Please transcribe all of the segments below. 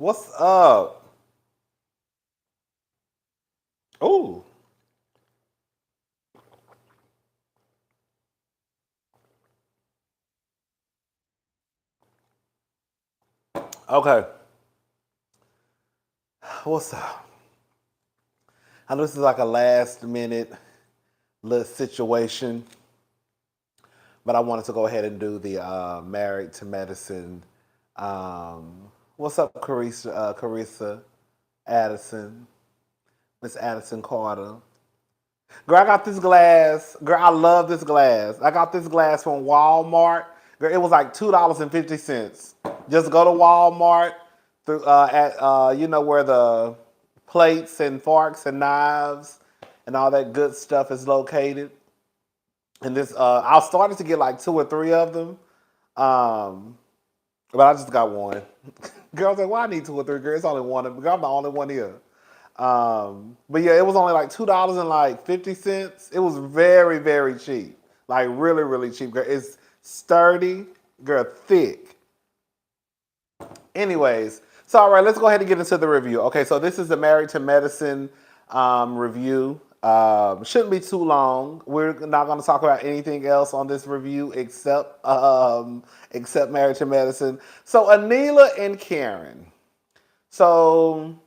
What's up? Ooh, okay. What's up? I know this is like a last minute little situation, but I wanted to go ahead and do the Married to Medicine. What's up, Carissa Addison, Miss Addison Carter? Girl, I got this glass. Girl, I love this glass. I got this glass from Walmart. Girl, it was like $2.50. Just go to Walmart through at you know where the plates and forks and knives and all that good stuff is located. And this I started to get like two or three of them. Um, but I just got one. Girls like, why I need two or three? Girl, it's only one. Girl, I'm the only one here. But yeah, it was only like $2.50. It was very, very cheap. Like really, really cheap. Girl, it's sturdy, girl, thick. Anyways, so all right, let's go ahead and get into the review. Okay, so this is the Married to Medicine review. Shouldn't be too long. We're not going to talk about anything else on this review except Married to Medicine. So Anila and Karen. So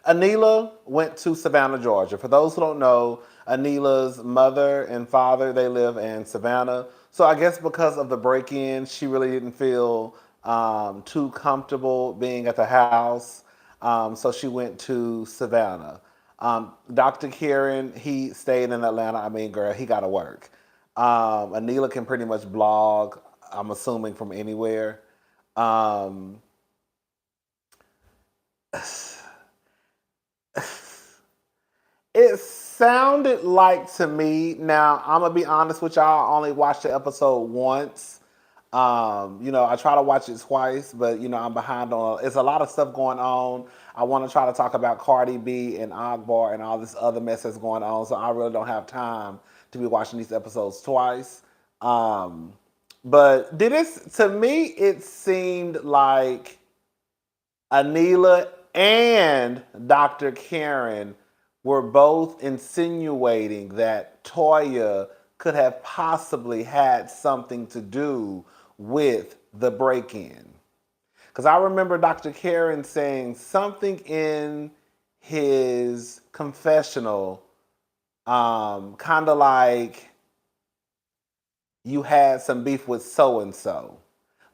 Anila went to Savannah, Georgia. For those who don't know, Anila's mother and father, they live in Savannah. So I guess because of the break-in, she really didn't feel too comfortable being at the house. So she went to Savannah. Dr. Kieran, he stayed in Atlanta. I mean, girl, he got to work. Anila can pretty much blog, I'm assuming, from anywhere. Um, It sounded like to me. Now I'm gonna be honest with y'all. I only watched the episode once. I try to watch it twice, but I'm behind on. It's a lot of stuff going on. I want to try to talk about Cardi B and Akbar and all this other mess that's going on. So I really don't have time to be watching these episodes twice. Um, but did it to me? It seemed like Anila and Dr. Karen were both insinuating that Toya could have possibly had something to do with the break in. Because I remember Dr. Karen saying something in his confessional, kind of like, you had some beef with so and so.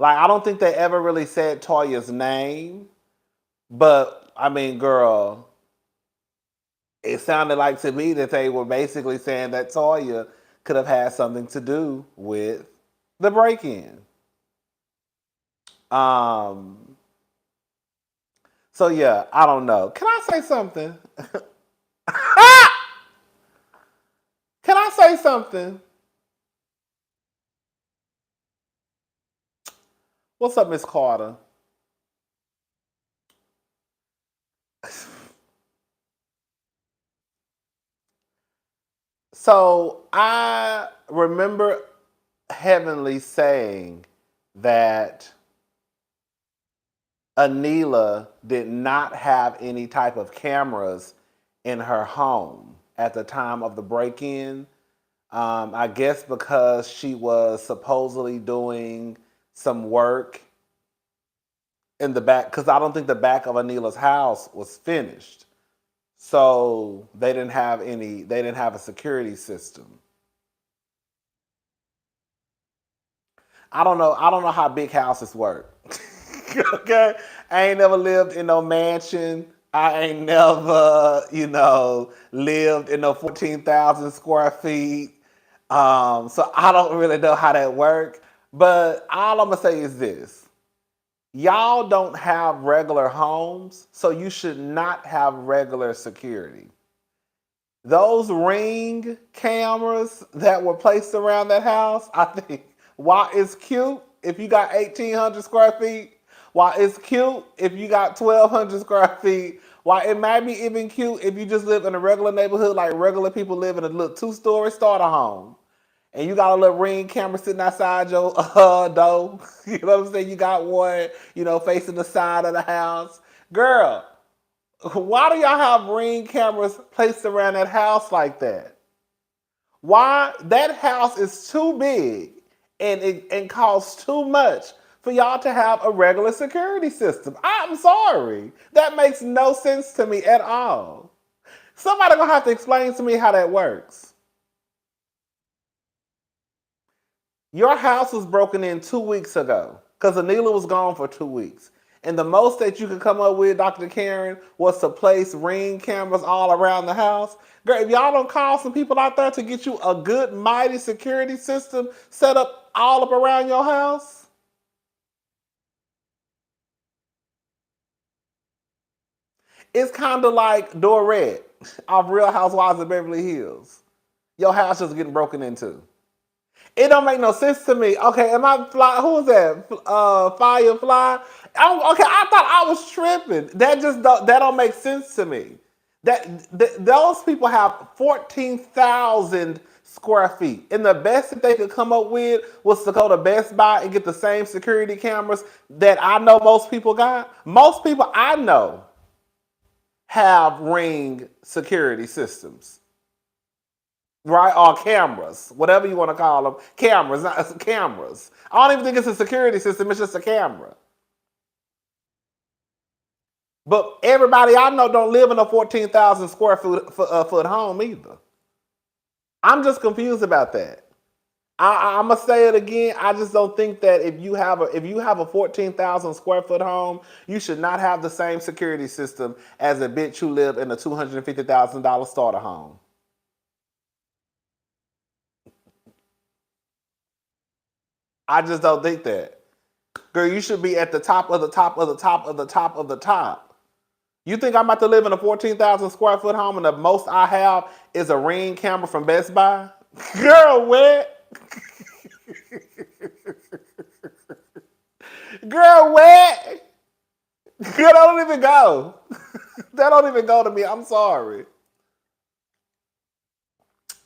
Like, I don't think they ever really said Toya's name, but I mean, girl, it sounded like to me that they were basically saying that Toya could have had something to do with the break-in. Um, so yeah, I don't know. Can I say something? Can I say something? What's up, Miss Carter? So I remember Heavenly saying that Anila did not have any type of cameras in her home at the time of the break in. I guess because she was supposedly doing some work in the back, because I don't think the back of Anila's house was finished. So they didn't have a security system. I don't know how big houses work. Okay? I ain't never lived in no mansion. I ain't never, lived in no 14,000 square feet. So I don't really know how that works. But all I'm gonna say is this. Y'all don't have regular homes, so you should not have regular security. Those ring cameras that were placed around that house, I think, while it's cute if you got 1,800 square feet, while it's cute if you got 1,200 square feet, while it might be even cute if you just live in a regular neighborhood like regular people live in a little two-story starter home. and you got a little Ring camera sitting outside your door. You know what I'm saying? You got one, facing the side of the house. Girl, why do y'all have Ring cameras placed around that house like that? Why? That house is too big and costs too much for y'all to have a regular security system. I'm sorry. That makes no sense to me at all. Somebody gonna have to explain to me how that works. Your house was broken in 2 weeks ago because Anila was gone for 2 weeks. And the most that you could come up with, Dr. Karen, was to place Ring cameras all around the house. Girl, if y'all don't call some people out there to get you a good, mighty security system set up all up around your house. It's kind of like Dorette off Real Housewives of Beverly Hills. Your house just getting broken into. It don't make no sense to me. Okay, am I fly? Who is that? Firefly. Okay, I thought I was tripping. That don't make sense to me. Those people have 14,000 square feet, and the best that they could come up with was to go to Best Buy and get the same security cameras that I know most people got. Most people I know have Ring security systems. Right? Or cameras, whatever you want to call them. Cameras, not cameras. I don't even think it's a security system, it's just a camera. But everybody I know don't live in a 14,000 square foot home either. I'm just confused about that. I'm gonna say it again. I just don't think that if you have a 14,000 square foot home, you should not have the same security system as a bitch who live in a $250,000 starter home. I just don't think that. Girl, you should be at the top of the top of the top of the top of the top. You think I'm about to live in a 14,000 square foot home and the most I have is a Ring camera from Best Buy? Girl, what? Girl, what? Girl, that don't even go. That don't even go to me. I'm sorry.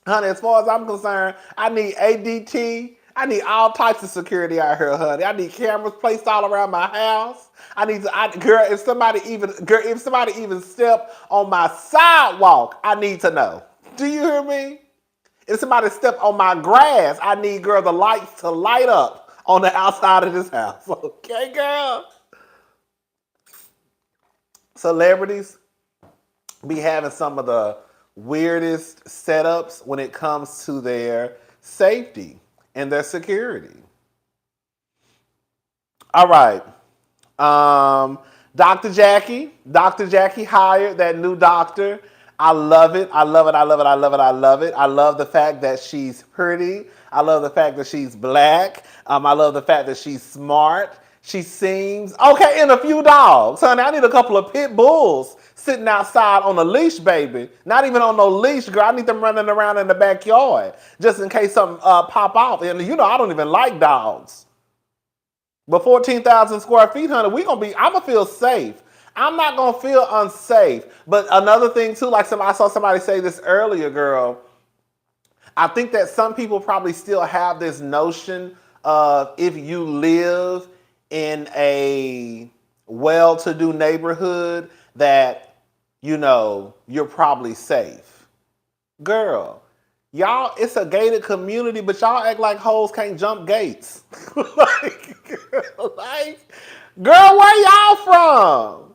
Honey, as far as I'm concerned, I need ADT. I need all types of security out here, honey. I need cameras placed all around my house. Girl, if somebody even step on my sidewalk, I need to know. Do you hear me? If somebody step on my grass, I need, girl, the lights to light up on the outside of this house. Okay, girl? Celebrities be having some of the weirdest setups when it comes to their safety and their security. All right. Dr. Jackie. Dr. Jackie hired that new doctor. I love it. I love it. I love it. I love it. I love it. I love the fact that she's pretty. I love the fact that she's black. I love the fact that she's smart. She seems okay, and a few dogs. Honey, I need a couple of pit bulls sitting outside on a leash, baby. Not even on no leash, girl. I need them running around in the backyard just in case something pop off. And I don't even like dogs. But 14,000 square feet, honey, I'm gonna feel safe. I'm not gonna feel unsafe. But another thing too, like I saw somebody say this earlier, girl. I think that some people probably still have this notion of if you live in a well-to-do neighborhood that, you're probably safe. Girl, y'all, it's a gated community, but y'all act like hoes can't jump gates. Girl, where y'all from?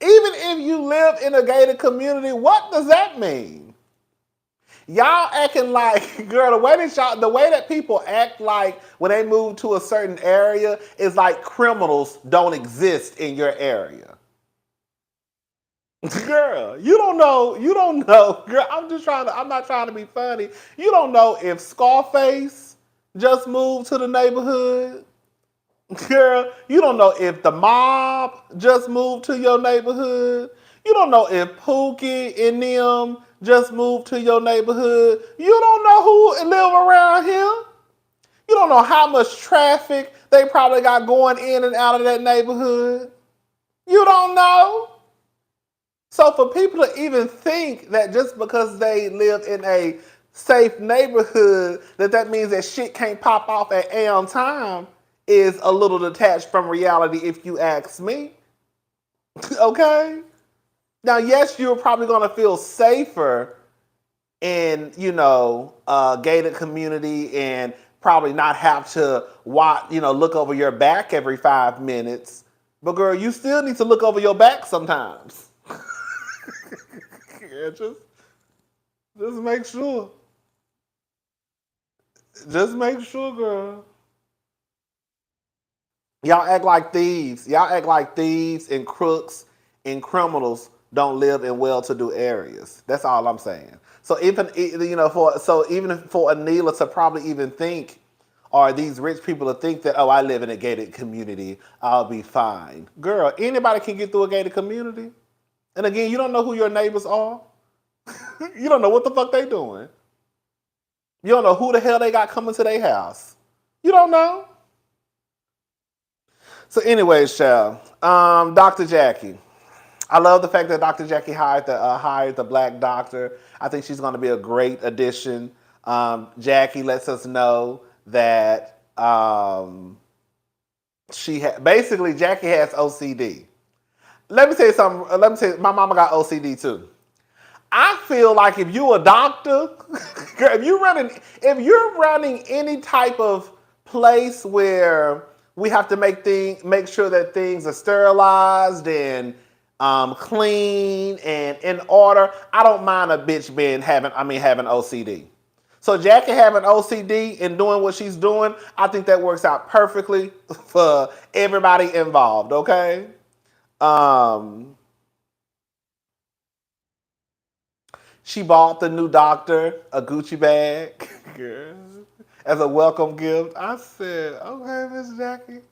Even if you live in a gated community, what does that mean? Y'all acting like, girl, the way that people act like when they move to a certain area is like criminals don't exist in your area. Girl, you don't know. Girl, I'm not trying to be funny. You don't know if Scarface just moved to the neighborhood. Girl, you don't know if the mob just moved to your neighborhood. You don't know if Pookie and them just moved to your neighborhood. You don't know who live around here. You don't know how much traffic they probably got going in and out of that neighborhood. You don't know. So for people to even think that just because they live in a safe neighborhood, that means that shit can't pop off at on time is a little detached from reality if you ask me. Okay? Now, yes, you're probably going to feel safer in, a gated community and probably not have to watch, look over your back every 5 minutes. But girl, you still need to look over your back sometimes. Yeah, just make sure. Just make sure, girl. Y'all act like thieves. Y'all act like thieves and crooks and criminals don't live in well-to-do areas. That's all I'm saying. So even even for Anila to probably even think, or these rich people to think that, oh, I live in a gated community, I'll be fine. Girl, anybody can get through a gated community. And again, you don't know who your neighbors are. You don't know what the fuck they doing. You don't know who the hell they got coming to their house. You don't know. So, anyways, child, Dr. Jackie. I love the fact that Dr. Jackie hired the black doctor. I think she's going to be a great addition. Jackie lets us know that basically Jackie has OCD. Let me tell you something. Let me tell you, my mama got OCD too. I feel like if you're a doctor, if you're running any type of place where we have to make sure that things are sterilized and clean and in order, I don't mind a bitch having OCD. So Jackie having OCD and doing what she's doing, I think that works out perfectly for everybody involved. Okay. Um, She bought the new doctor a Gucci bag as a welcome gift. I said, okay, Miss Jackie.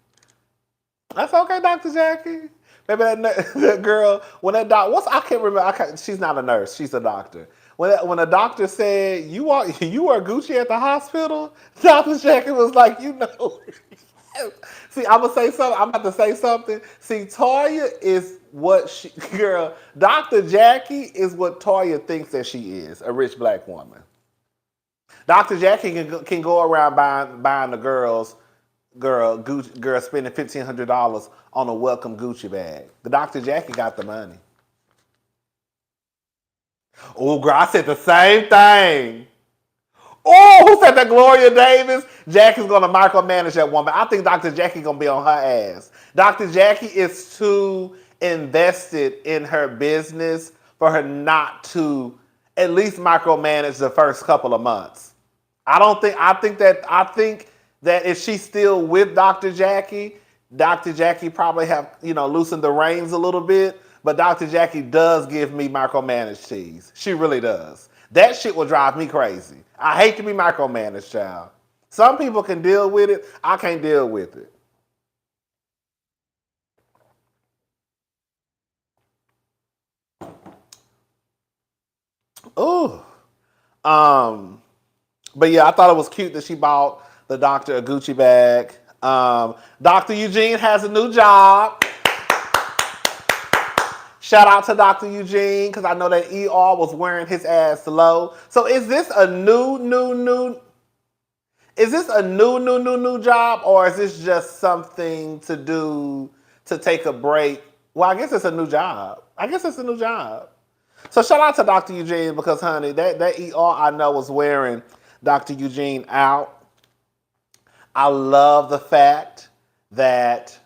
That's okay, Dr. Jackie. Maybe that girl, when that I can't remember. She's not a nurse. She's a doctor. When a doctor said, you are Gucci at the hospital, Dr. Jackie was like, See, I'm gonna say something. I'm about to say something. See, Toya is what Dr. Jackie is what Toya thinks that she is—a rich black woman. Dr. Jackie can go around buying the girl spending $1,500 on a welcome Gucci bag. The Dr. Jackie got the money. Oh, girl, I said the same thing. Oh, who said that? Gloria Davis? Jackie's going to micromanage that woman. I think Dr. Jackie going to be on her ass. Dr. Jackie is too invested in her business for her not to at least micromanage the first couple of months. I think that if she's still with Dr. Jackie probably have, loosened the reins a little bit. But Dr. Jackie does give me micromanaged tease. She really does. That shit will drive me crazy. I hate to be micromanaged, child. Some people can deal with it. I can't deal with it. Ooh. But yeah, I thought it was cute that she bought the doctor a Gucci bag. Dr. Eugene has a new job. Shout out to Dr. Eugene, because I know that ER was wearing his ass low. So is this a new job, or is this just something to do to take a break? Well, I guess it's a new job. So shout out to Dr. Eugene, because honey, that ER I know was wearing Dr. Eugene out. I love the fact that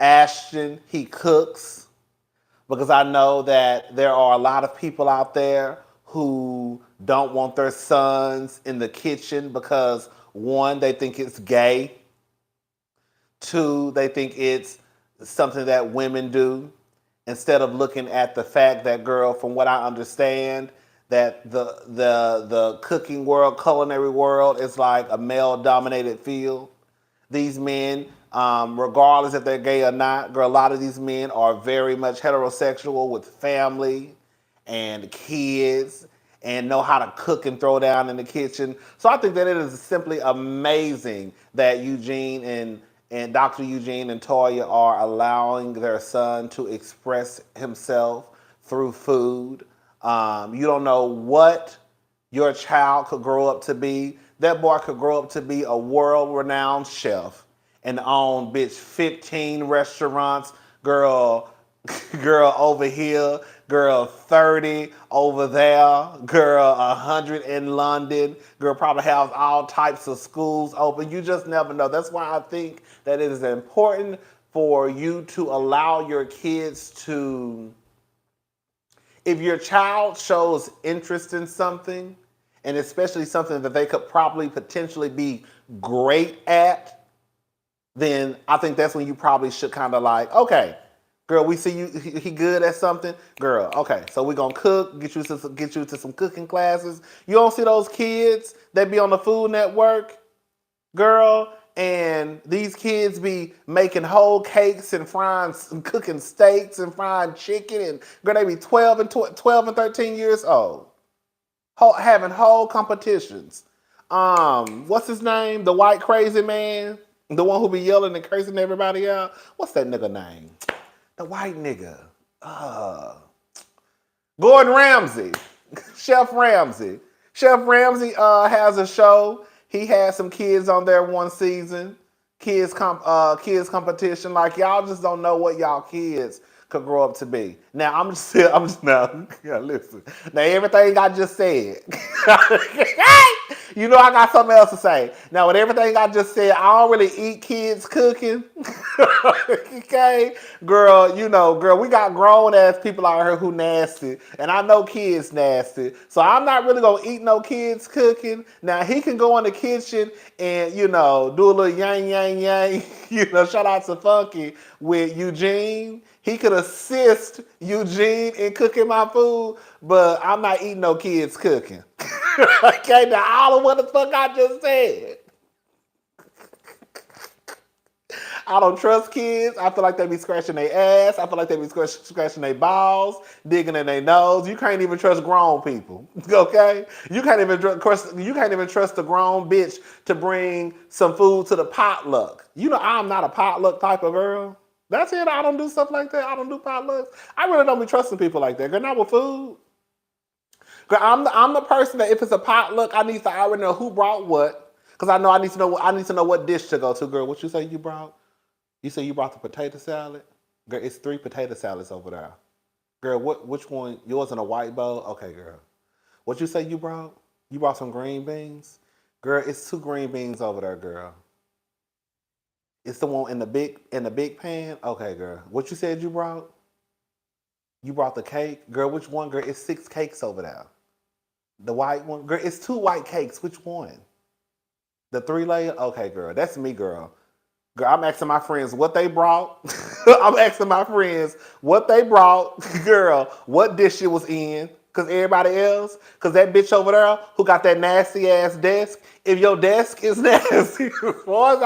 Ashton, he cooks, because I know that there are a lot of people out there who don't want their sons in the kitchen because, one, they think it's gay. Two, they think it's something that women do, instead of looking at the fact that, girl, from what I understand, that the cooking world, culinary world, is like a male-dominated field. These men, regardless if they're gay or not, girl, a lot of these men are very much heterosexual with family and kids and know how to cook and throw down in the kitchen. So I think that it is simply amazing that Eugene and Dr. Eugene and Toya are allowing their son to express himself through food. You don't know what your child could grow up to be. That boy could grow up to be a world-renowned chef and own bitch 15 restaurants. Girl, girl over here, girl 30 over there, girl 100 in London, girl probably has all types of schools open. You just never know. That's why I think that it is important for you to allow your kids to, if your child shows interest in something, and especially something that they could probably potentially be great at, then I think that's when you probably should kind of like, okay, girl, we see you, he good at something, girl. Okay, so we gonna cook, get you to some cooking classes. You don't see those kids that be on the Food Network, girl, and these kids be making whole cakes and frying, and cooking steaks and frying chicken, and girl, they be 12 and 13 years old, having whole competitions. What's his name? The white crazy man, the one who be yelling and cursing everybody out. What's that nigga name? The white nigga. Gordon Ramsay. Chef Ramsay. Chef Ramsay has a show. He had some kids on there one season. Kids competition. Like, y'all just don't know what y'all kids could grow up to be. Now I'm just now. Yeah, listen. Now everything I just said. You know I got something else to say. Now with everything I just said, I don't really eat kids cooking. Okay, girl, girl, we got grown ass people out here who nasty, and I know kids nasty, so I'm not really gonna eat no kids cooking. Now he can go in the kitchen and do a little yang yang yang. Shout out to Funky with Eugene. He could assist Eugene in cooking my food, but I'm not eating no kids cooking. Okay, now all of what the fuck I just said. I don't trust kids. I feel like they be scratching their ass. I feel like they be scratching their balls, digging in their nose. You can't even trust grown people. Okay? You can't even trust the grown bitch to bring some food to the potluck. I'm not a potluck type of girl. That's it. I don't do stuff like that. I don't do potlucks. I really don't be trusting people like that. Girl, not with food. Girl, I'm the person that if it's a potluck, I need to already know who brought what. Because I need to know what dish to go to, girl. What you say you brought? You say you brought the potato salad? Girl, it's 3 potato salads over there. Girl, which one? Yours in a white bowl? Okay, girl. What you say you brought? You brought some green beans? Girl, it's 2 green beans over there, girl. It's the one in the big pan? Okay, girl. What you said you brought? You brought the cake? Girl, which one, girl? It's 6 cakes over there. The white one? Girl, it's 2 white cakes. Which one? The 3-layer? Okay, girl. That's me, girl. Girl, I'm asking my friends what they brought. I'm asking my friends what they brought. Girl, what dish it was in. Because that bitch over there who got that nasty ass desk, if your desk is nasty, as far as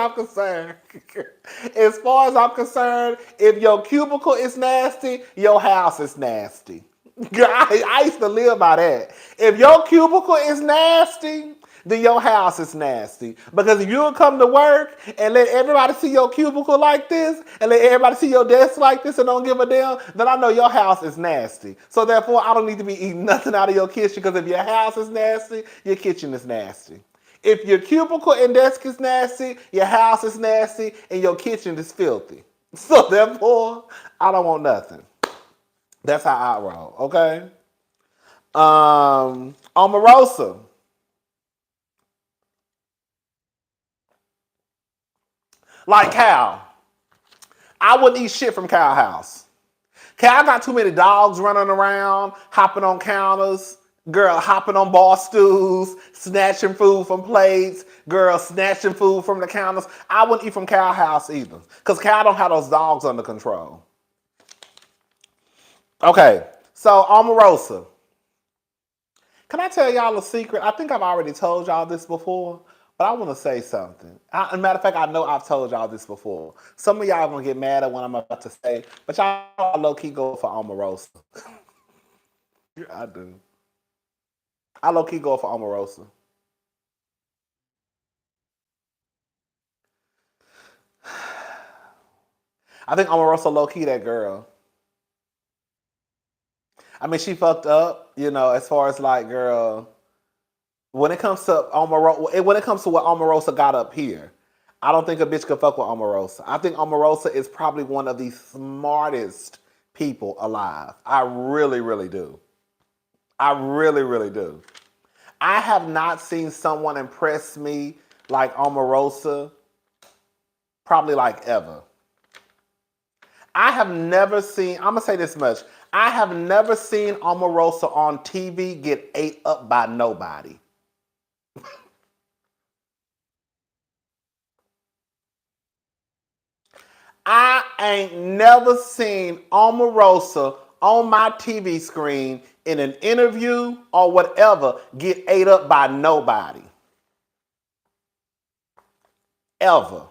I'm concerned, if your cubicle is nasty, your house is nasty. Girl, I used to live by that. If your cubicle is nasty, then your house is nasty. Because if you'll come to work and let everybody see your cubicle like this, and let everybody see your desk like this and don't give a damn, then I know your house is nasty. So therefore, I don't need to be eating nothing out of your kitchen, because if your house is nasty, your kitchen is nasty. If your cubicle and desk is nasty, your house is nasty, and your kitchen is filthy. So therefore, I don't want nothing. That's how I roll, okay? Omarosa. Like Cal. I wouldn't eat shit from Cal house. Cal got too many dogs running around, hopping on counters, girl, hopping on bar stools, snatching food from plates, girl, snatching food from the counters. I wouldn't eat from Cal house either, because Cal don't have those dogs under control. Okay, so Omarosa. Can I tell y'all a secret? I think I've already told y'all this before, but I want to say something. As a matter of fact, I know I've told y'all this before. Some of y'all going to get mad at what I'm about to say, but y'all low-key go for Omarosa. I do. I low-key go for Omarosa. I think Omarosa low-key that girl. I mean, she fucked up, as far as like, girl, when it comes to when it comes to what Omarosa got up here, I don't think a bitch could fuck with Omarosa. I think Omarosa is probably one of the smartest people alive. I really, really do. I really, really do. I have not seen someone impress me like Omarosa, probably like ever. I have never seen, I'm going to say this much. I have never seen Omarosa on TV get ate up by nobody. I ain't never seen Omarosa on my TV screen in an interview or whatever get ate up by nobody. Ever.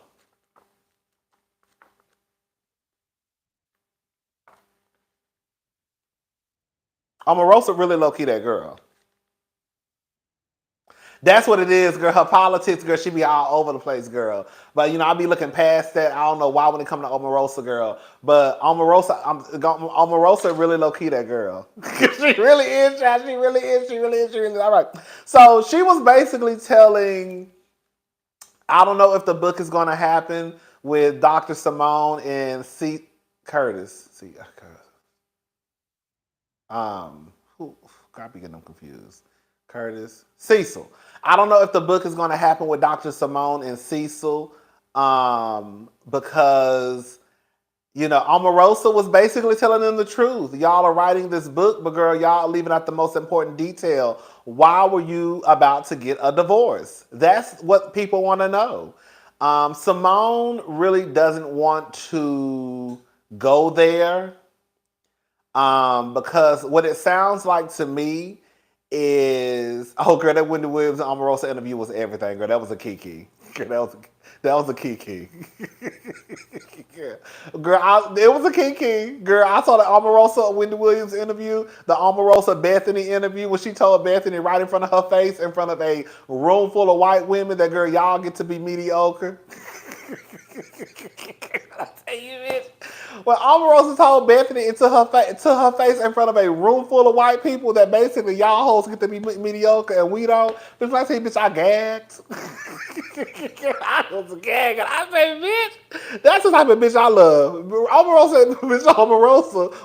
Omarosa really low-key that girl. That's what it is, girl. Her politics, girl, she be all over the place, girl. But I'll be looking past that. I don't know why when it come to Omarosa, girl. But Omarosa really low key that girl. She really is, child. She really is. She really is. She really is. All right. So she was basically telling. I don't know if the book is going to happen with Dr. Simone and C. Curtis. C. Curtis. Who? I be getting them confused. Curtis, Cecil. I don't know if the book is going to happen with Dr. Simone and Cecil, because Omarosa was basically telling them the truth. Y'all are writing this book, but girl, y'all leaving out the most important detail. Why were you about to get a divorce? That's what people want to know. Simone really doesn't want to go there, because what it sounds like to me is, oh girl, that Wendy Williams and Omarosa interview was everything, girl. That was a kiki. Girl, that was a kiki. Girl, it was a kiki. Girl, I saw the Omarosa Wendy Williams interview, the Omarosa Bethany interview, when she told Bethany right in front of her face, in front of a room full of white women, that girl, y'all get to be mediocre. I tell you, bitch. When Omarosa told Bethany to her face in front of a room full of white people that basically y'all hoes get to be mediocre and we don't. Bitch, I say, bitch, I gagged. I was gagging. I say, bitch, that's the type of bitch I love. Omarosa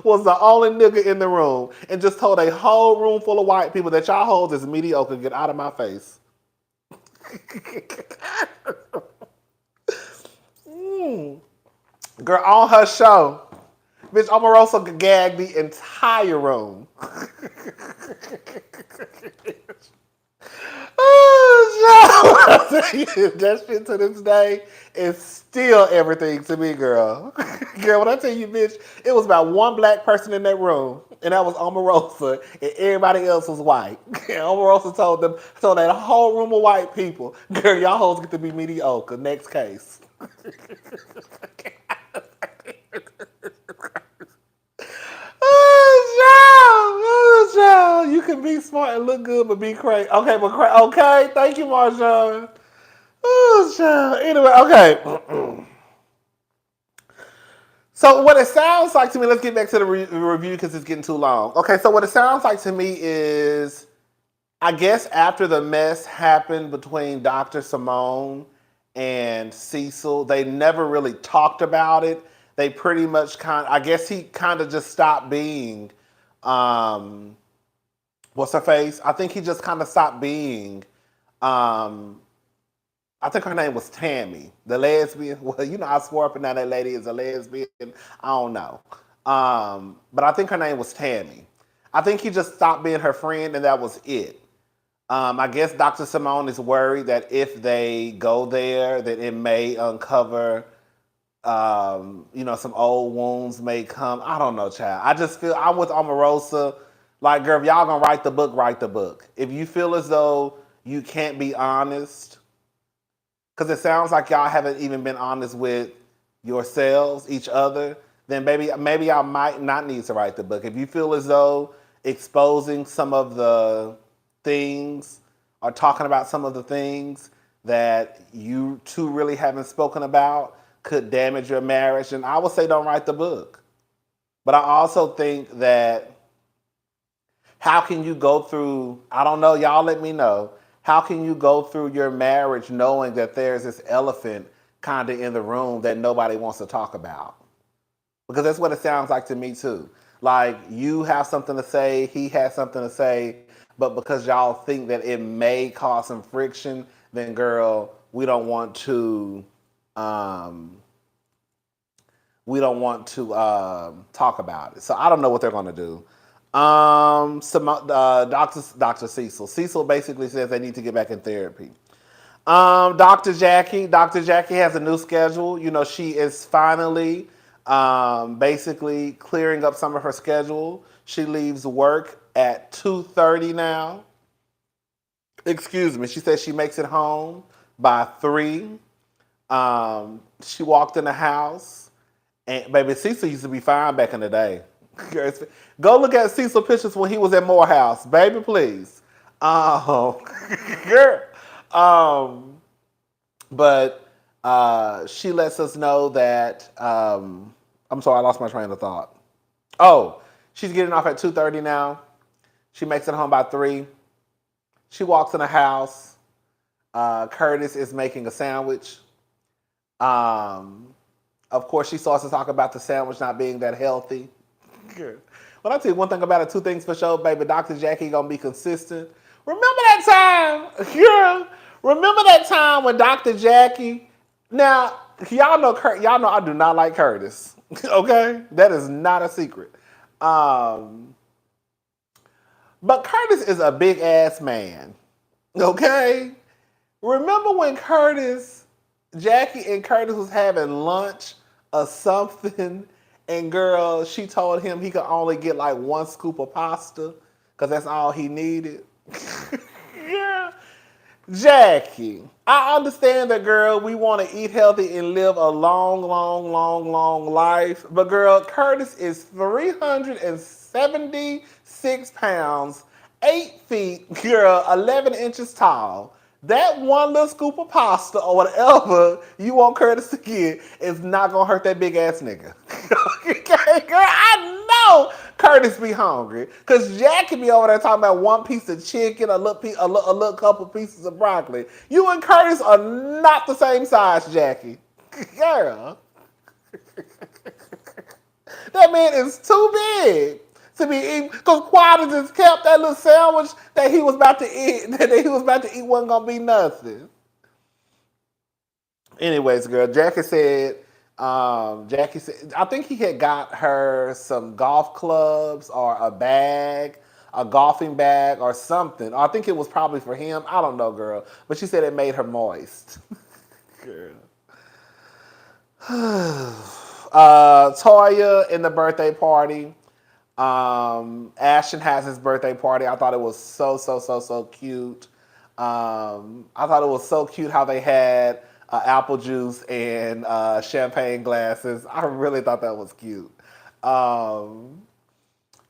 was the only nigga in the room and just told a whole room full of white people that y'all hoes is mediocre. Get out of my face. Girl, on her show, bitch, Omarosa could gag the entire room. Oh, that shit to this day is still everything to me, girl. Girl, when I tell you, bitch, it was about one black person in that room, and that was Omarosa, and everybody else was white. And Omarosa told that whole room of white people, girl, y'all hoes get to be mediocre. Next case. You can be smart and look good, but be crazy. Okay, okay. Thank you, Marshawn. Oh, child. Anyway, okay. So what it sounds like to me, let's get back to the review because it's getting too long. Okay, so what it sounds like to me is, I guess after the mess happened between Dr. Simone and Cecil, they never really talked about it. They pretty much I guess he kind of just stopped being, what's her face? I think he just kind of stopped being, I think her name was Tammy, the lesbian. Well, I swore up and down that lady is a lesbian. I don't know. But I think her name was Tammy. I think he just stopped being her friend and that was it. I guess Dr. Simone is worried that if they go there, that it may uncover, some old wounds may come. I don't know, child. I just feel I'm with Omarosa. Like, girl, if y'all gonna write the book, write the book. If you feel as though you can't be honest, because it sounds like y'all haven't even been honest with yourselves, each other, then maybe I might not need to write the book. If you feel as though exposing some of the things or talking about some of the things that you two really haven't spoken about could damage your marriage, and I would say don't write the book. But I also think that How can you go through, I don't know, y'all let me know. How can you go through your marriage knowing that there's this elephant kind of in the room that nobody wants to talk about? Because that's what it sounds like to me too. Like you have something to say, he has something to say, but because y'all think that it may cause some friction, then girl, um, we don't want to talk about it. So I don't know what they're going to do. Dr. Cecil basically says they need to get back in therapy. Dr. Jackie has a new schedule. You know, she is finally basically clearing up some of her schedule. She leaves work at 2:30 now. Excuse me. She says she makes it home by 3. She walked in the house, and baby, Cecil used to be fine back in the day. Go look at Cecil pictures when he was at Morehouse, baby, please. Um, girl. Um, but she lets us know that I'm sorry, I lost my train of thought. Oh, she's getting off at 2:30 now. She makes it home by 3. She walks in the house. Curtis is making a sandwich. Um, of course, she starts to talk about the sandwich not being that healthy. Good. Well, I'll tell you one thing about it, 2 things for sure, baby. Dr. Jackie gonna be consistent. Remember that time, girl? Remember that time when Dr. Jackie? Now, y'all know I do not like Curtis. Okay, that is not a secret. Um, but Curtis is a big ass man. Okay, remember when Jackie and Curtis was having lunch or something, and girl, she told him he could only get like 1 scoop of pasta because that's all he needed. Yeah. Jackie, I understand that, girl, we want to eat healthy and live a long, long, long, long life. But, girl, Curtis is 376 pounds, 8 feet, girl, 11 inches tall. That 1 little scoop of pasta or whatever you want Curtis to get is not going to hurt that big ass nigga. Okay, girl, I know Curtis be hungry because Jack can be over there talking about 1 piece of chicken, a little couple pieces of broccoli. You and Curtis are not the same size, Jackie. Girl, that man is too big to be eating. Because Quada just kept that little sandwich that he was about to eat. That he was about to eat wasn't gonna be nothing. Anyways, girl, Jackie said, I think he had got her some golf clubs or a bag, a golfing bag or something. I think it was probably for him. I don't know, girl. But she said it made her moist. Girl. Toya in the birthday party. Ashton has his birthday party. I thought it was so cute. I thought it was so cute how they had apple juice and champagne glasses. I really thought that was cute.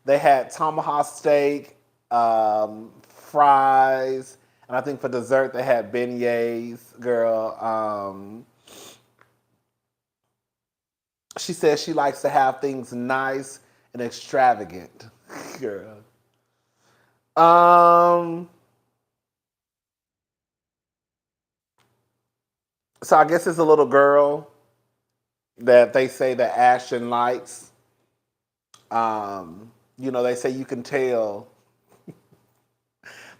They had tomahawk steak, fries, and I think for dessert they had beignets. Girl, she says she likes to have things nice and extravagant. Girl. So I guess it's a little girl that they say that Ashton likes. They say you can tell.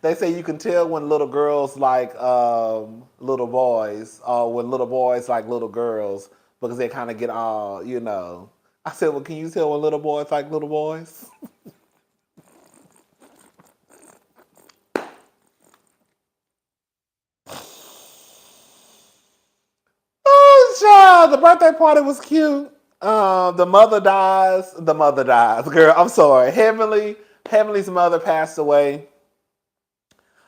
They say you can tell when little girls like little boys, or when little boys like little girls, because they kind of get all. I said, well, can you tell when little boys like little boys? Oh, child, the birthday party was cute. The mother dies. The mother dies. Girl, I'm sorry. Heavenly's mother passed away.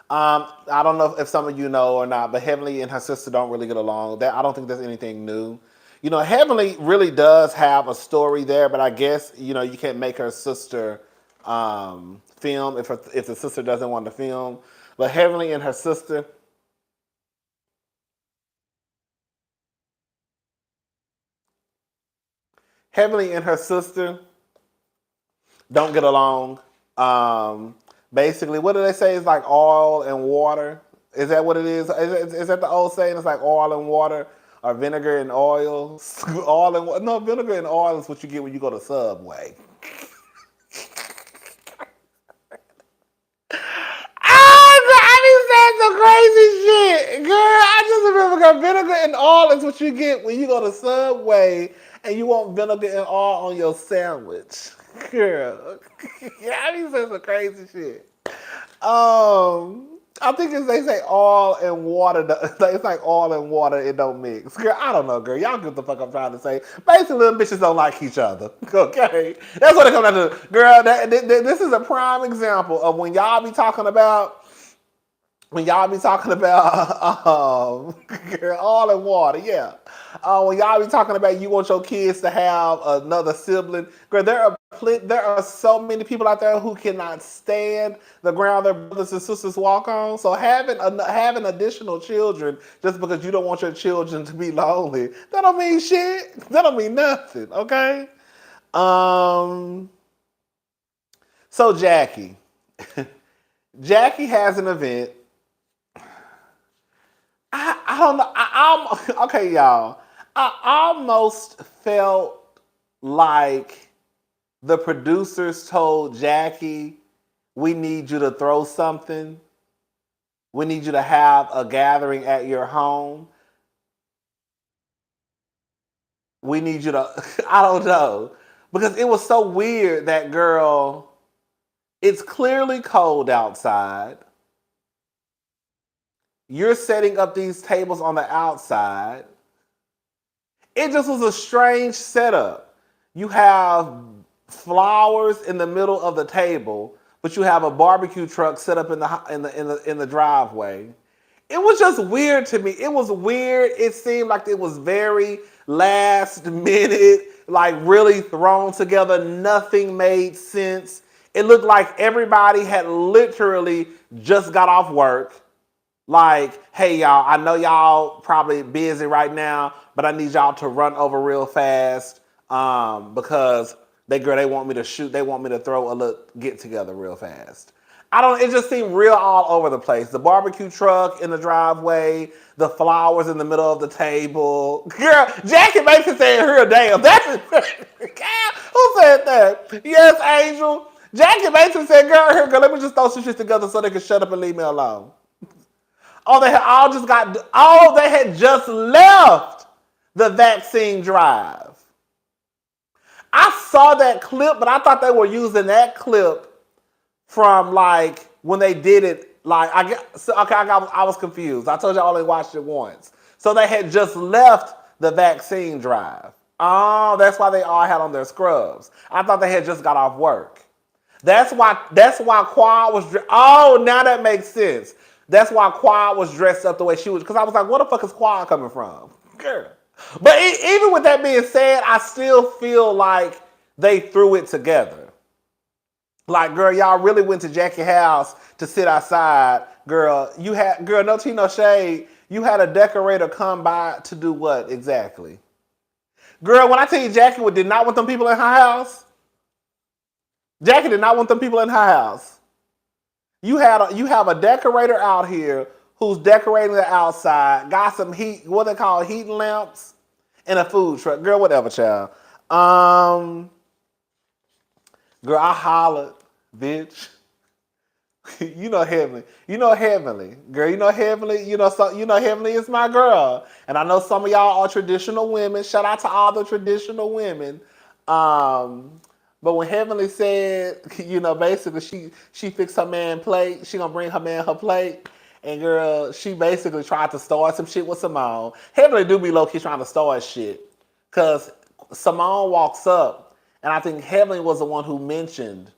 I don't know if some of you know or not, but Heavenly and her sister don't really get along. I don't think there's anything new. Heavenly really does have a story there, but I guess you can't make her sister film if the sister doesn't want to film. But Heavenly and her sister don't get along. Basically, what do they say? It's like oil and water. Is that what it is? Is that the old saying? It's like oil and water, or vinegar and oil. Oil and no, vinegar and oil is what you get when you go to Subway. I be saying some crazy shit, girl. I just remember vinegar and oil is what you get when you go to Subway and you want vinegar and oil on your sandwich, girl. Yeah, I be saying some crazy shit. I think it's, they say oil and water. It's like oil and water. It don't mix. Girl, I don't know, girl. Y'all get the fuck I'm trying to say. Basically, little bitches don't like each other. Okay, that's what it comes down to. Girl, this is a prime example of when y'all be talking about. Girl, oil and water, yeah. When y'all be talking about you want your kids to have another sibling, girl, there are so many people out there who cannot stand the ground their brothers and sisters walk on. So having additional children just because you don't want your children to be lonely, that don't mean shit. That don't mean nothing. Okay. So Jackie, Jackie has an event. I don't know. I'm okay, y'all. I almost felt like the producers told Jackie, "We need you to throw something. We need you to have a gathering at your home. We need you to." I don't know, because it was so weird. That girl. It's clearly cold outside. You're setting up these tables on the outside. It just was a strange setup. You have flowers in the middle of the table, but you have a barbecue truck set up in the driveway. It was just weird to me. It was weird. It seemed like it was very last minute, like really thrown together. Nothing made sense. It looked like everybody had literally just got off work. Like, hey y'all, I know y'all probably busy right now, but I need y'all to run over real fast because they want me to shoot, they want me to throw a little get together real fast. It just seemed real all over the place. The barbecue truck in the driveway, the flowers in the middle of the table. Girl, Jackie basically said, "Here, damn, that's who said that?" Yes, Angel. Jackie basically said, girl, let me just throw some shit together so they can shut up and leave me alone." They had just left the vaccine drive. I saw that clip, but I thought they were using that clip from like when they did it. Like I was confused. I told you I only watched it once. So they had just left the vaccine drive. Oh, that's why they all had on their scrubs. I thought they had just got off work. That's why Quad was. Oh, now that makes sense. That's why Quad was dressed up the way she was. Because I was like, where the fuck is Quad coming from? Girl. But even with that being said, I still feel like they threw it together. Like, girl, y'all really went to Jackie's house to sit outside. Girl, no tea, no shade. You had a decorator come by to do what exactly? Girl, when I tell you Jackie did not want them people in her house, Jackie did not want them people in her house. You have a decorator out here who's decorating the outside, got some heat, what they call heat lamps, and a food truck. Girl, whatever, child. Girl, I hollered, bitch. You know Heavenly. Girl, you know Heavenly. Heavenly is my girl. And I know some of y'all are traditional women. Shout out to all the traditional women. But when Heavenly said, basically she fixed her man plate, she gonna bring her man her plate, and girl, she basically tried to start some shit with Simone. Heavenly do be low-key trying to start shit. Cause Simone walks up, and I think Heavenly was the one who mentioned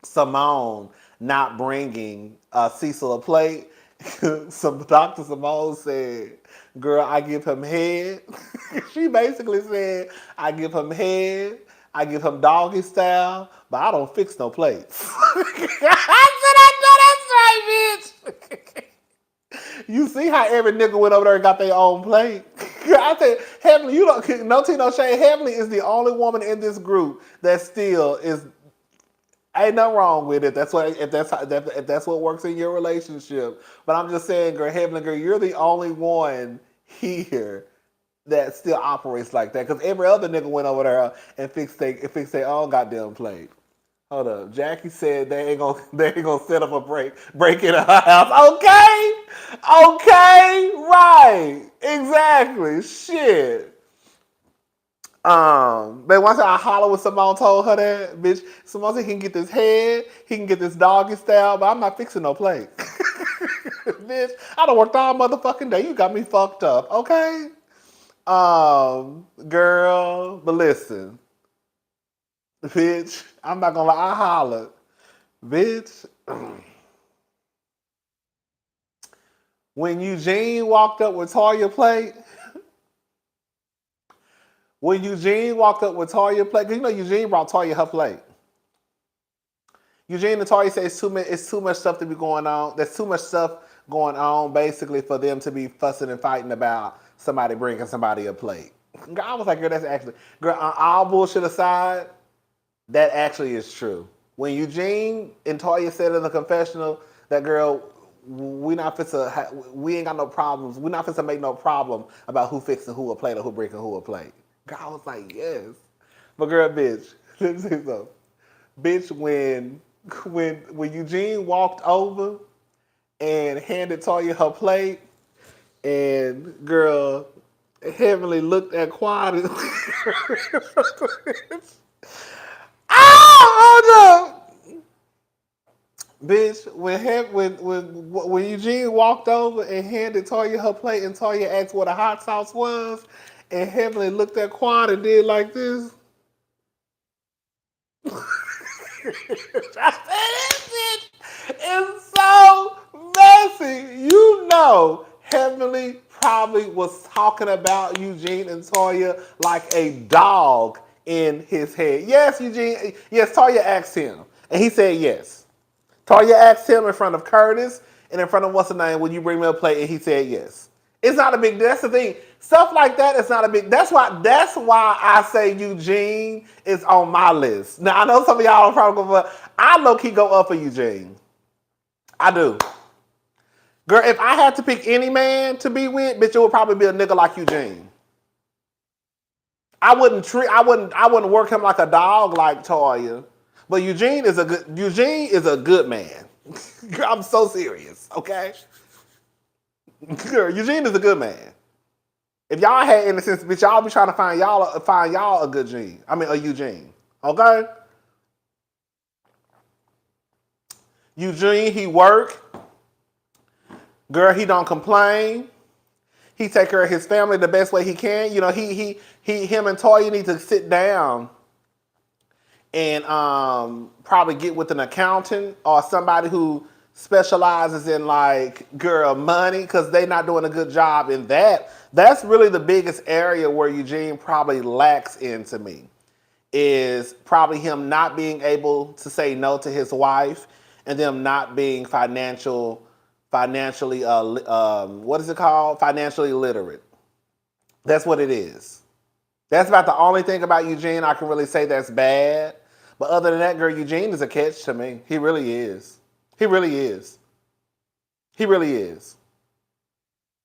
Simone not bringing Cecil a plate. Some Dr. Simone said, girl, I give him head. She basically said, I give him head. I give him doggy style, but I don't fix no plates. I said, I know that's right, bitch. You see how every nigga went over there and got their own plate? I said, Heavenly, you don't, no tea, no shade. Heavenly is the only woman in this group that still is Ain't nothing wrong with it. That's what if that's what works in your relationship. But I'm just saying, girl, Heavenly girl, you're the only one here that still operates like that. Because every other nigga went over there and fixed their own goddamn plate. Hold up. Jackie said they ain't gonna set up a break in her house. Okay. Okay. Right. Exactly. Shit. But once I holler when Simone told her that, bitch, Simone said he can get this head, he can get this doggy style, but I'm not fixing no plate. Bitch, I done worked all motherfucking day. You got me fucked up, okay? Girl, but listen, bitch, I'm not gonna lie, I hollered. Bitch, when Eugene walked up with Toya plate, when Eugene walked up with Toya plate, because you know Eugene brought Toya her plate. Eugene and Toya say it's too much stuff to be going on. There's too much stuff going on basically for them to be fussing and fighting about somebody bringing somebody a plate. I was like, girl, that's actually, girl, all bullshit aside, that actually is true. When Eugene and Toya said in the confessional that, girl, we ain't got no problems. We not finna make no problem about who fixing who a plate or who breaking who a plate. Girl, I was like, yes. But girl, bitch, let me say something. Bitch, when Eugene walked over and handed Toya her plate, and girl, Heavenly looked at Quad and oh, hold up. Bitch, when Eugene walked over and handed Toya her plate and Toya asked what a hot sauce was, and Heavenly looked at Quad and did like this. I said, this bitch is so messy. You know, Heavenly probably was talking about Eugene and Toya like a dog in his head. Yes, Eugene. Yes, Toya asked him, and he said yes. Toya asked him in front of Curtis and in front of what's the name, will you bring me a plate? And he said yes. It's not a big deal. That's the thing. Stuff like that is not a big. That's why I say Eugene is on my list. Now I know some of y'all are probably going, but I low key go up for Eugene. I do. Girl, if I had to pick any man to be with, bitch, it would probably be a nigga like Eugene. I wouldn't work him like a dog like Toya. But Eugene is a good man. Girl, I'm so serious, okay? Girl, Eugene is a good man. If y'all had innocence, bitch, y'all be trying to find y'all a good Gene. I mean a Eugene. Okay? Eugene, he work. Girl, he don't complain. He take care of his family the best way he can. You know, him and Toya need to sit down and probably get with an accountant or somebody who specializes in like girl money, because they not doing a good job in that. That's really the biggest area where Eugene probably lacks into me, is probably him not being able to say no to his wife and them not being financially what is it called, financially literate. That's what it is. That's about the only thing about Eugene I can really say that's bad. But other than that, girl, Eugene is a catch to me. He really is. He really is. He really is.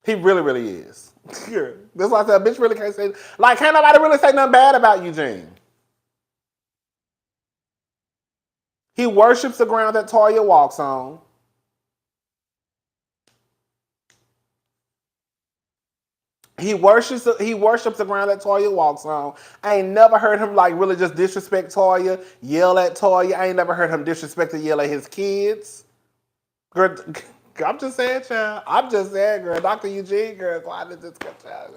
He really, really is. That's why I said, bitch really can't say, like, can't nobody really say nothing bad about Eugene. He worships the ground that Toya walks on. He worships the ground that Toya walks on. I ain't never heard him like really just disrespect Toya, yell at Toya. I ain't never heard him disrespect or yell at his kids. Girl, I'm just saying, child. I'm just saying, girl. Dr. Eugene, girl, why did this go, child?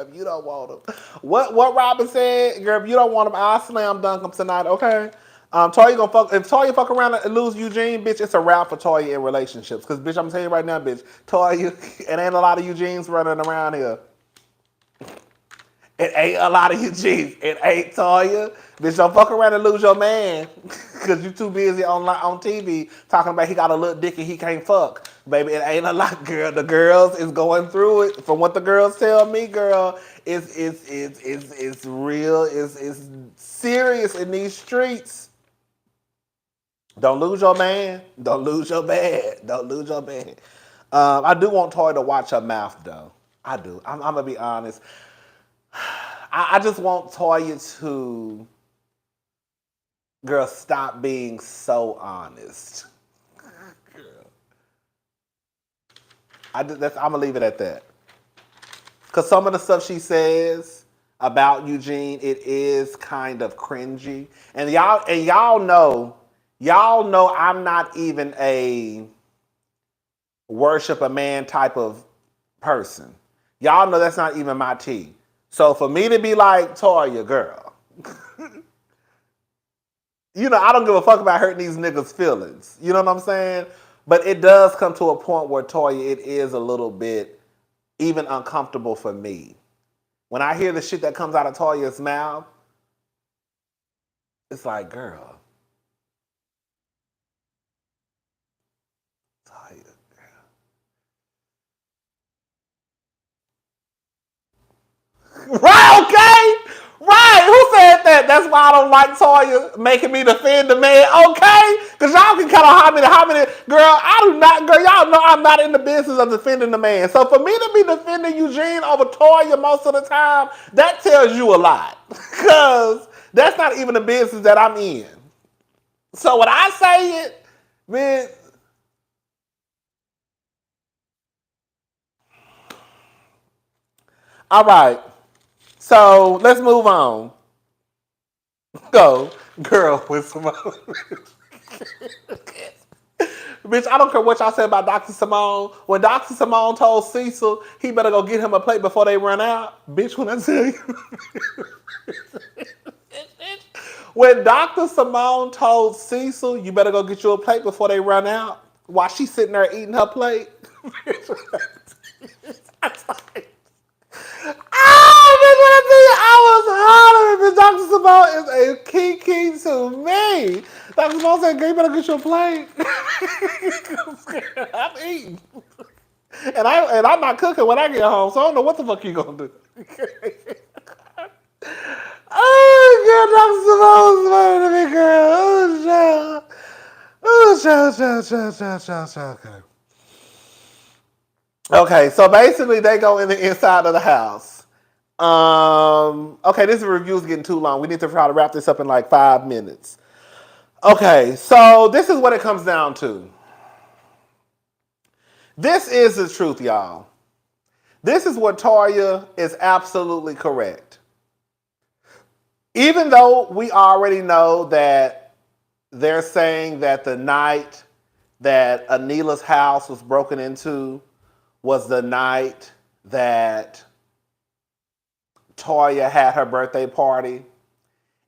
If you don't want him. What Robin said, girl, if you don't want him, I'll slam dunk him tonight, okay? Toya gonna fuck. If Toya fuck around and lose Eugene, bitch, it's a wrap for Toya in relationships. Cause bitch, I'm telling you right now, bitch, Toya, it ain't a lot of Eugenes running around here. It ain't a lot of Eugenes. It ain't Toya. Bitch, don't fuck around and lose your man. Cause you too busy on TV talking about he got a little dick and he can't fuck. Baby, it ain't a lot, girl. The girls is going through it. From what the girls tell me, girl, it's real. It's serious in these streets. Don't lose your man. Don't lose your man. Don't lose your man. I do want Toya to watch her mouth though. I do. I'm gonna be honest. I just want Toya to, girl, stop being so honest. Girl, I'm gonna leave it at that. Cause some of the stuff she says about Eugene, it is kind of cringy. Y'all know I'm not even a worship a man type of person. Y'all know that's not even my tea. So for me to be like, Toya, girl, I don't give a fuck about hurting these niggas' feelings. You know what I'm saying? But it does come to a point where, Toya, it is a little bit even uncomfortable for me. When I hear the shit that comes out of Toya's mouth, it's like, girl, Toya, right, okay? Right, who said that? That's why I don't like Toya making me defend the man, okay? Because y'all can kind of how many, girl, y'all know I'm not in the business of defending the man. So for me to be defending Eugene over Toya most of the time, that tells you a lot. Because that's not even the business that I'm in. So when I say it, man, all right. So let's move on. Go, girl, with some. Bitch, I don't care what y'all say about Dr. Simone. When Dr. Simone told Cecil he better go get him a plate before they run out, bitch, when I tell you. When Dr. Simone told Cecil you better go get you a plate before they run out, while she's sitting there eating her plate, I was hollering because Dr. Simone is a key to me. Dr. Simone said, girl, you better get your plate. I'm eating. And I'm not cooking when I get home, so I don't know what the fuck you gonna do. Oh, God, Dr. Simone's smarter than me, girl. Oh, child. Oh, child. Okay, so basically they go in the inside of the house. Okay, this review is getting too long. We need to try to wrap this up in like 5 minutes. Okay, so this is what it comes down to. This is the truth, y'all. This is what Toya is absolutely correct. Even though we already know that they're saying that the night that Anila's house was broken into was the night that Toya had her birthday party.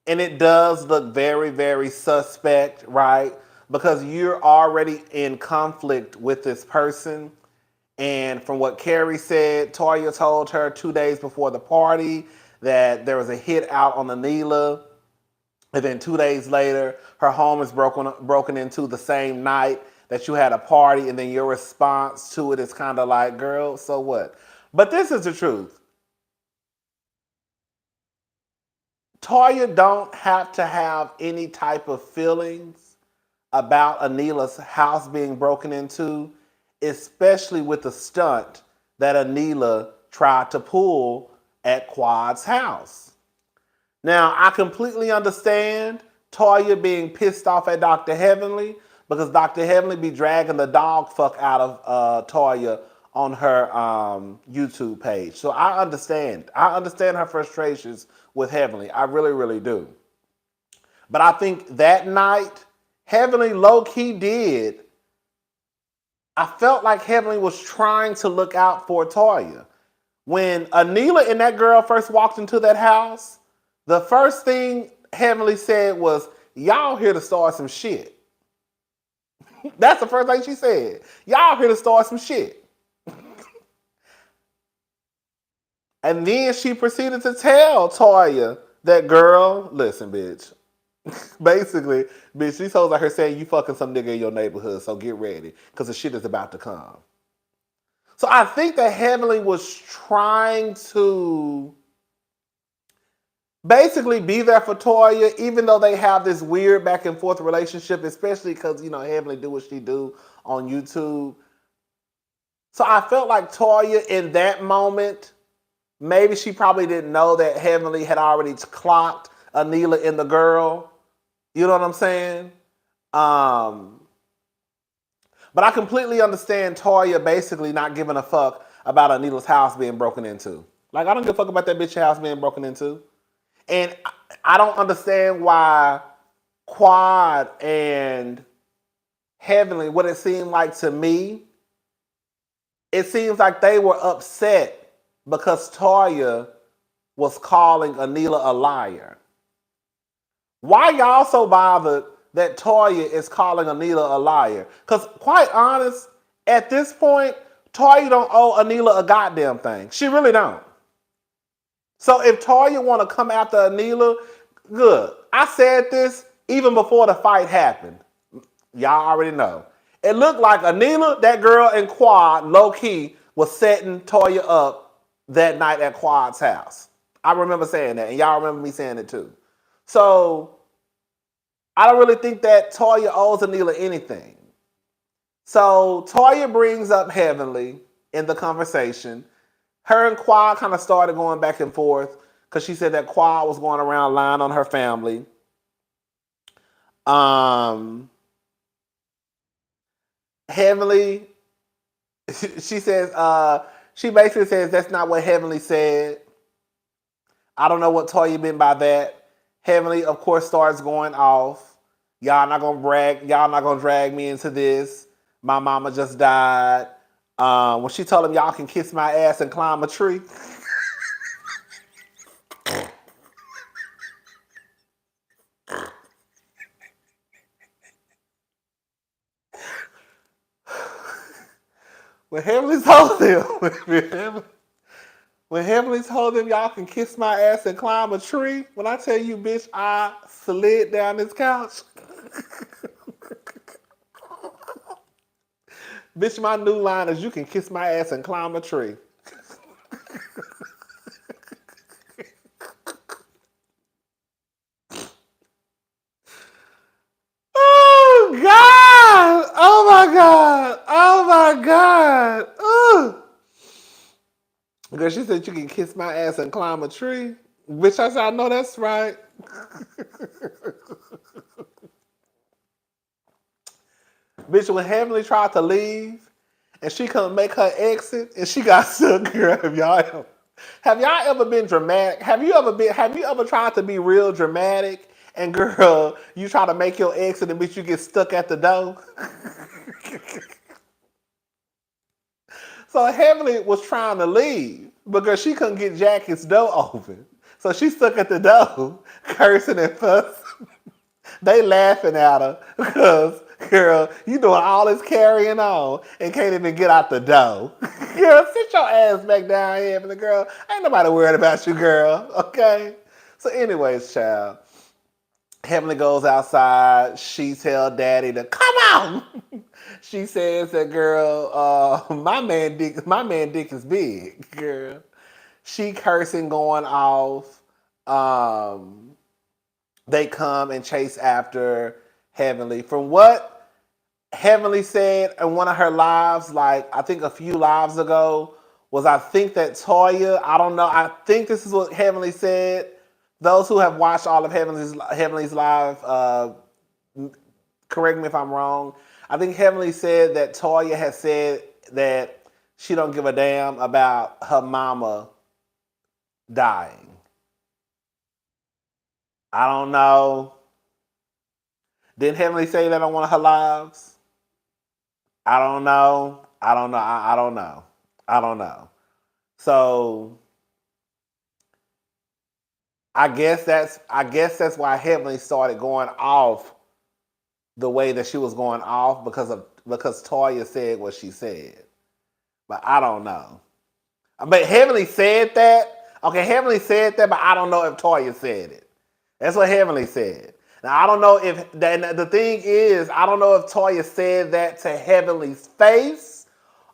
And it does look very, very suspect, right? Because you're already in conflict with this person. And from what Carrie said, Toya told her 2 days before the party that there was a hit out on Anila. And then 2 days later, her home is broken into the same night that you had a party. And then your response to it is kind of like, girl, so what? But this is the truth. Toya don't have to have any type of feelings about Anila's house being broken into, especially with the stunt that Anila tried to pull at Quad's house. Now, I completely understand Toya being pissed off at Dr. Heavenly because Dr. Heavenly be dragging the dog fuck out of Toya on her YouTube page. So I understand. I understand her frustrations with Heavenly. I really, really do. But I think that night, Heavenly low-key did. I felt like Heavenly was trying to look out for Toya. When Anila and that girl first walked into that house, the first thing Heavenly said was, y'all here to start some shit. That's the first thing she said. Y'all here to start some shit. And then she proceeded to tell Toya that, girl, listen, bitch. Basically, bitch, these hoes out here saying you fucking some nigga in your neighborhood, so get ready, because the shit is about to come. So I think that Heavenly was trying to basically be there for Toya, even though they have this weird back and forth relationship, especially because, Heavenly do what she do on YouTube. So I felt like Toya in that moment, maybe she probably didn't know that Heavenly had already clocked Anila in the girl. You know what I'm saying? Um, but I completely understand Toya basically not giving a fuck about Anila's house being broken into. Like, I don't give a fuck about that bitch house being broken into. And I don't understand why Quad and Heavenly, what it seemed like to me, it seems like they were upset because Toya was calling Anila a liar. Why y'all so bothered that Toya is calling Anila a liar? Because quite honest, at this point, Toya don't owe Anila a goddamn thing. She really don't. So if Toya want to come after Anila, good. I said this even before the fight happened. Y'all already know. It looked like Anila, that girl, and Quad, low-key, was setting Toya up that night at Quad's house. I remember saying that, and y'all remember me saying it too. So I don't really think that Toya owes Anila anything. So Toya brings up Heavenly in the conversation. Her and Quad kind of started going back and forth because she said that Quad was going around lying on her family. Heavenly, she says, she basically says that's not what Heavenly said. I don't know what Toya meant by that. Heavenly, of course, starts going off. Y'all not gonna drag me into this. My mama just died. When she told him y'all can kiss my ass and climb a tree. When Heavenly told him, when Heavenly told him y'all can kiss my ass and climb a tree, when I tell you, bitch, I slid down this couch. Bitch, my new line is you can kiss my ass and climb a tree. Oh, God! Oh, my God! Oh, my God! Ugh. Because she said you can kiss my ass and climb a tree. Bitch, I said, I know that's right. Bitch, when Heavenly tried to leave and she couldn't make her exit and she got stuck, girl, have y'all ever been dramatic? Have you ever tried to be real dramatic and girl, you try to make your exit and bitch you get stuck at the door? So Heavenly was trying to leave because she couldn't get Jackie's door open. So she stuck at the door, cursing and fussing. They laughing at her because, girl, you doing all this carrying on and can't even get out the door. Girl, sit your ass back down here, the girl. Ain't nobody worried about you, girl. Okay? So anyways, child. Heavenly goes outside. She tell Daddy to come on. She says that girl, my man dick is big, girl. She cursing, going off. They come and chase after Heavenly. From what Heavenly said in one of her lives, like I think a few lives ago, was I think that Toya, I don't know, I think this is what Heavenly said. Those who have watched all of Heavenly's live, correct me if I'm wrong. I think Heavenly said that Toya has said that she don't give a damn about her mama dying. I don't know. Didn't Heavenly say that on one of her lives? I don't know. I don't know. I don't know. I don't know. So I guess that's why Heavenly started going off the way that she was going off because Toya said what she said. But I don't know. But Heavenly said that. Okay, Heavenly said that, but I don't know if Toya said it. That's what Heavenly said. Now I don't know if the thing is, I don't know if Toya said that to Heavenly's face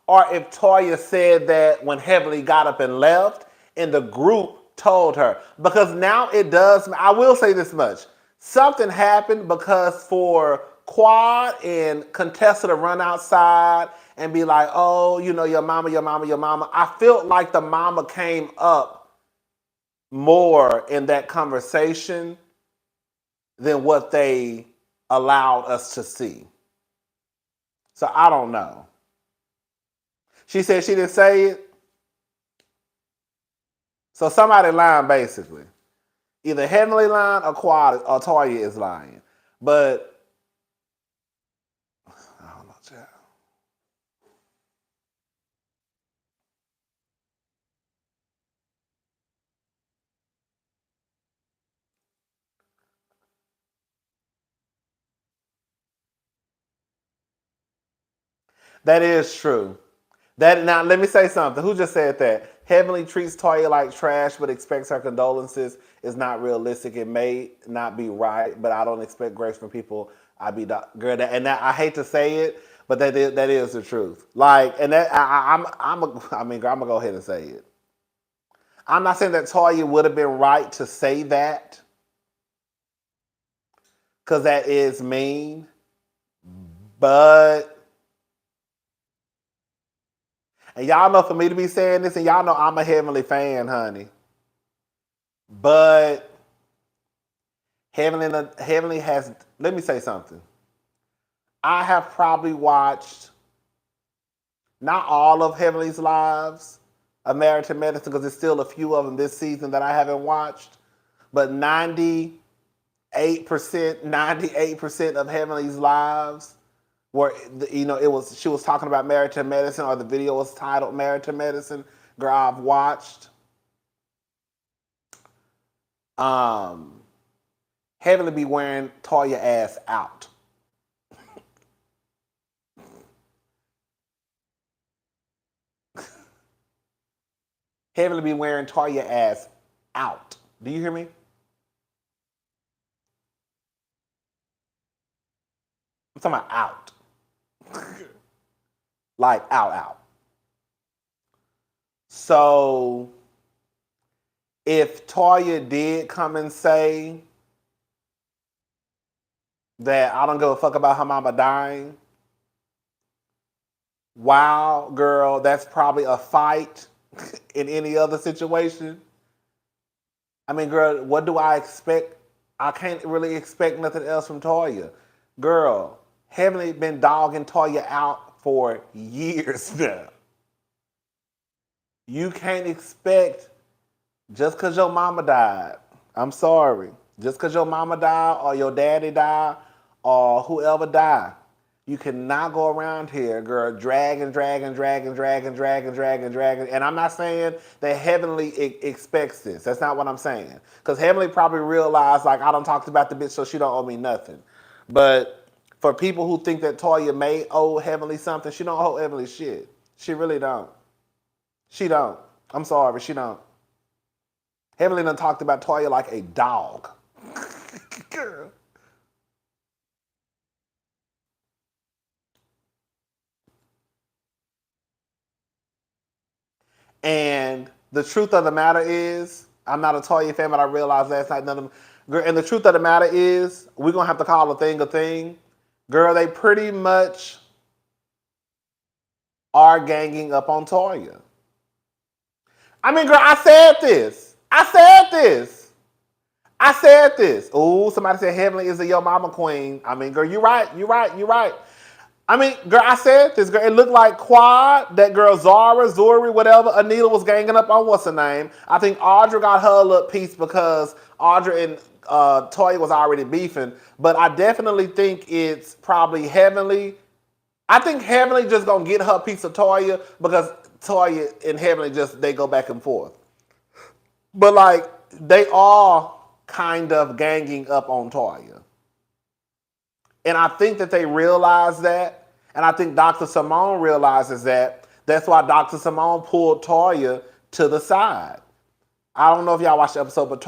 or if Toya said that when Heavenly got up and left in the group told her. Because now it does, I will say this much. Something happened because for Quad and Contessa to run outside and be like, oh, you know, your mama, your mama, your mama. I felt like the mama came up more in that conversation than what they allowed us to see. So I don't know. She said she didn't say it. So somebody lying basically. Either Heavenly lying or Quad or Toya is lying. But I don't know, child. That is true. That now let me say something. Who just said that? Heavenly treats Toya like trash, but expects her condolences is not realistic. It may not be right, but I don't expect grace from people. I be girl, and that I hate to say it, but that is the truth. Like, and that I mean, girl, I'm gonna go ahead and say it. I'm not saying that Toya would have been right to say that, because that is mean, but. And y'all know for me to be saying this, and y'all know I'm a Heavenly fan, honey. But Heavenly has, let me say something. I have probably watched not all of Heavenly's lives of Married to Medicine, because there's still a few of them this season that I haven't watched. But 98% of Heavenly's lives where, you know, she was talking about Married to Medicine, or the video was titled Married to Medicine. Girl, I've watched. Heavenly be wearing Toya ass out. Heavenly be wearing Toya ass out. Do you hear me? I'm talking about out. Like out. So if Toya did come and say that I don't give a fuck about her mama dying, wow, girl, that's probably a fight in any other situation. I mean, girl, what do I expect? I can't really expect nothing else from Toya. Girl, Heavenly been dogging Toya out for years now. You can't expect, just because your mama died, I'm sorry, just because your mama died or your daddy died or whoever died, you cannot go around here, girl, dragging. And I'm not saying that Heavenly expects this. That's not what I'm saying. Because Heavenly probably realized, like, I done talked about the bitch, so she don't owe me nothing. But for people who think that Toya may owe Heavenly something, she don't owe Heavenly shit. She really don't. She don't. I'm sorry, she don't. Heavenly done talked about Toya like a dog. Girl. And the truth of the matter is, I'm not a Toya fan, but I realized last night none of them. Girl, and the truth of the matter is, we're going to have to call a thing a thing. Girl, they pretty much are ganging up on Toya. I mean, girl, I said this. Oh, somebody said Heavenly is a Yo Mama queen. I mean, girl, you're right. I mean, girl, I said this, girl. It looked like Quad, that girl Zuri, whatever. Anita was ganging up on what's her name. I think Audra got her little piece because Audra and Toya was already beefing. But I definitely think it's probably Heavenly. I think Heavenly just gonna get her piece of Toya because Toya and Heavenly they go back and forth. But like, they all kind of ganging up on Toya. And I think that they realize that. And I think Dr. Simone realizes that. That's why Dr. Simone pulled Toya to the side. I don't know if y'all watched the episode, but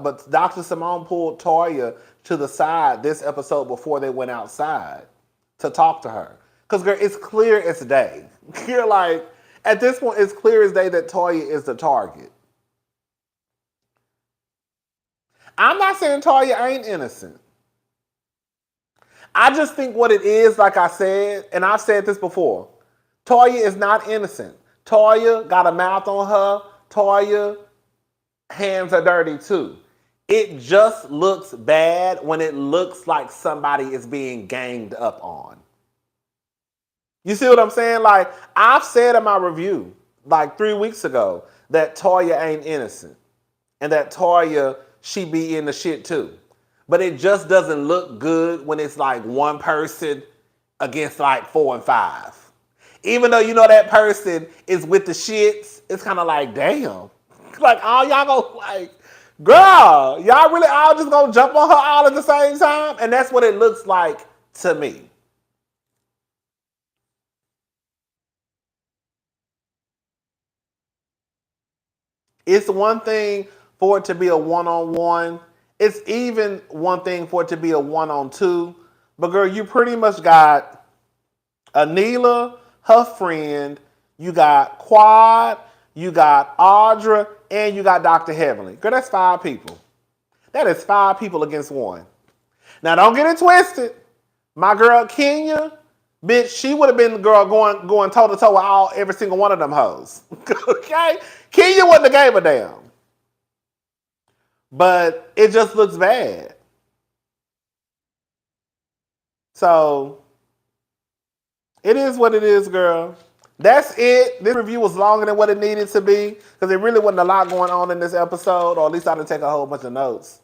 but Dr. Simone pulled Toya to the side this episode before they went outside to talk to her. Because, girl, it's clear as day. You're like, at this point, it's clear as day that Toya is the target. I'm not saying Toya ain't innocent. I just think what it is, like I said, and I've said this before, Toya is not innocent. Toya got a mouth on her. Toya hands are dirty too. It just looks bad when it looks like somebody is being ganged up on. You see what I'm saying? Like, I've said in my review, like 3 weeks ago, that Toya ain't innocent. And that Toya, she be in the shit too. But it just doesn't look good when it's like one person against like 4 and 5. Even though you know that person is with the shits, it's kind of like, damn. Like, all y'all go, like, girl, y'all really all just gonna jump on her all at the same time? And that's what it looks like to me. It's one thing for it to be a one-on-one. It's even one thing for it to be a one-on-two. But girl, you pretty much got Anila, her friend, you got Quad, you got Audra, and you got Dr. Heavenly. Girl, that's 5 people. That is 5 people against 1. Now, don't get it twisted. My girl Kenya, bitch, she would have been the girl going toe to toe with every single one of them hoes. Okay? Kenya wouldn't have gave a damn. But it just looks bad. So it is what it is, girl. That's it. This review was longer than what it needed to be because there really wasn't a lot going on in this episode, or at least I didn't take a whole bunch of notes.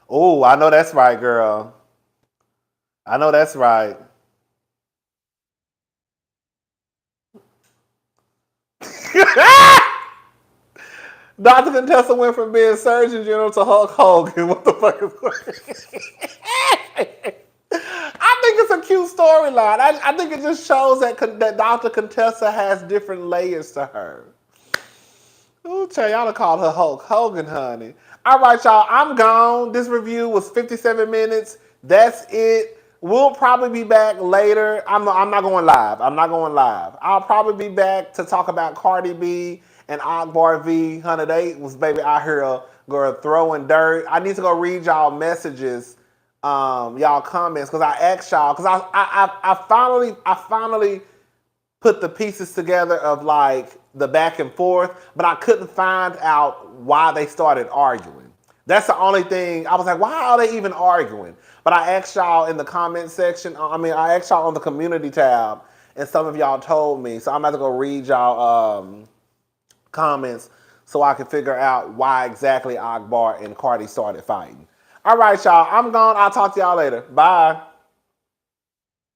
Oh, I know that's right, girl. I know that's right. Dr. Contessa went from being Surgeon General to Hulk Hogan. What the fuck is going on? I think it's a cute storyline. I think it just shows that Dr. Contessa has different layers to her. Ooh, y'all have called her Hulk Hogan, honey. All right, y'all. I'm gone. This review was 57 minutes. That's it. We'll probably be back later. I'm not going live. I'm not going live. I'll probably be back to talk about Cardi B and Akbar V. 108 was baby out here girl throwing dirt. I need to go read y'all messages, y'all comments, because I asked y'all, because I finally put the pieces together of like the back and forth, but I couldn't find out why they started arguing. That's the only thing. I was like, why are they even arguing? But I asked y'all in the comment section. I asked y'all on the community tab, and some of y'all told me. So I'm about to go read y'all comments so I can figure out why exactly Akbar and Cardi started fighting. All right, y'all. I'm gone. I'll talk to y'all later. Bye.